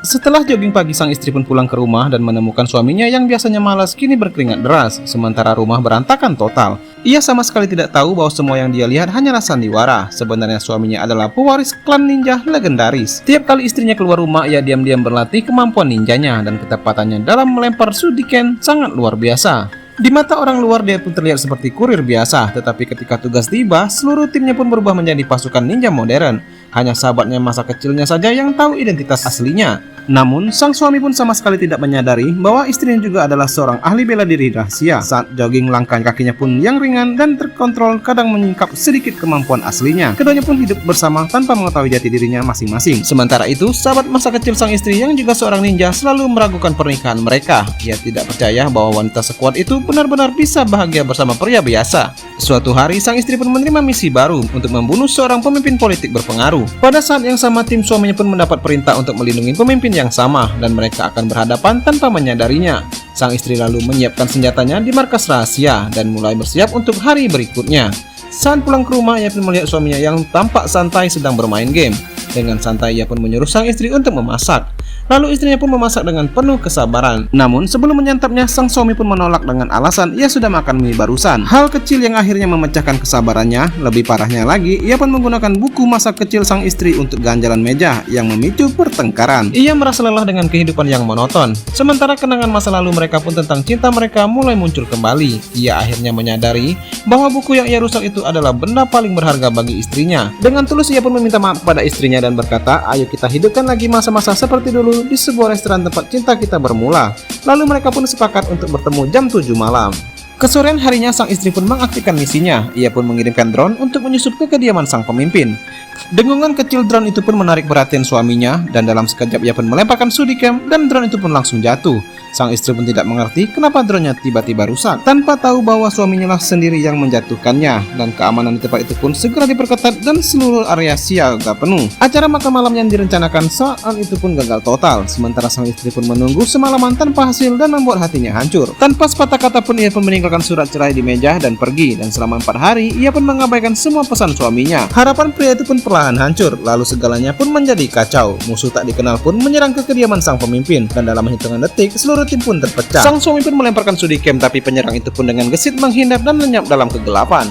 Setelah jogging pagi, sang istri pun pulang ke rumah dan menemukan suaminya yang biasanya malas kini berkeringat deras, sementara rumah berantakan total. Ia sama sekali tidak tahu bahwa semua yang dia lihat hanyalah sandiwara. Sebenarnya suaminya adalah pewaris klan ninja legendaris. Tiap kali istrinya keluar rumah, ia diam-diam berlatih kemampuan ninjanya dan ketepatannya dalam melempar shuriken sangat luar biasa. Di mata orang luar dia pun terlihat seperti kurir biasa, tetapi ketika tugas tiba, seluruh timnya pun berubah menjadi pasukan ninja modern. Hanya sahabatnya masa kecilnya saja yang tahu identitas aslinya. Namun, sang suami pun sama sekali tidak menyadari bahwa istrinya juga adalah seorang ahli bela diri rahasia. Saat jogging, langkah kakinya pun yang ringan dan terkontrol, kadang menyingkap sedikit kemampuan aslinya. Keduanya pun hidup bersama tanpa mengetahui jati dirinya masing-masing. Sementara itu, sahabat masa kecil sang istri yang juga seorang ninja selalu meragukan pernikahan mereka. Ia tidak percaya bahwa wanita sekuat itu benar-benar bisa bahagia bersama pria biasa. Suatu hari, sang istri pun menerima misi baru untuk membunuh seorang pemimpin politik berpengaruh. Pada saat yang sama, tim suaminya pun mendapat perintah untuk melindungi pemimpin yang sama, dan mereka akan berhadapan tanpa menyadarinya. Sang istri lalu menyiapkan senjatanya di markas rahasia dan mulai bersiap untuk hari berikutnya. Saat pulang ke rumah, ia pun melihat suaminya yang tampak santai sedang bermain game. Dengan santai ia pun menyuruh sang istri untuk memasak. Lalu istrinya pun memasak dengan penuh kesabaran. Namun sebelum menyantapnya, sang suami pun menolak dengan alasan ia sudah makan mie barusan. Hal kecil yang akhirnya memecahkan kesabarannya. Lebih parahnya lagi, ia pun menggunakan buku masa kecil sang istri untuk ganjalan meja yang memicu pertengkaran. Ia merasa lelah dengan kehidupan yang monoton. Sementara kenangan masa lalu mereka pun tentang cinta mereka mulai muncul kembali. Ia akhirnya menyadari bahwa buku yang ia rusak itu adalah benda paling berharga bagi istrinya. Dengan tulus ia pun meminta maaf kepada istrinya dan berkata, "Ayo kita hidupkan lagi masa-masa seperti dulu di sebuah restoran tempat cinta kita bermula." Lalu mereka pun sepakat untuk bertemu jam 7 malam. Kesorean harinya, sang istri pun mengaktifkan misinya. Ia pun mengirimkan drone untuk menyusup ke kediaman sang pemimpin. Dengungan kecil drone itu pun menarik perhatian suaminya, dan dalam sekejap ia pun melemparkan shuriken dan drone itu pun langsung jatuh. Sang istri pun tidak mengerti kenapa drone-nya tiba-tiba rusak, tanpa tahu bahwa suaminya lah sendiri yang menjatuhkannya, dan keamanan di tempat itu pun segera diperketat dan seluruh area siaga penuh. Acara makan malam yang direncanakan saat itu pun gagal total, sementara sang istri pun menunggu semalaman tanpa hasil dan membuat hatinya hancur. Tanpa sepatah kata pun ia pun meninggalkan surat cerai di meja dan pergi, dan selama 4 hari ia pun mengabaikan semua pesan suaminya. Harapan pria itu pun perlahan hancur, lalu segalanya pun menjadi kacau. Musuh tak dikenal pun menyerang ke kediaman sang pemimpin, dan dalam hitungan detik seluruh tim pun terpecah. Sang suami pun melemparkan shuriken, tapi penyerang itu pun dengan gesit menghindar dan lenyap dalam kegelapan.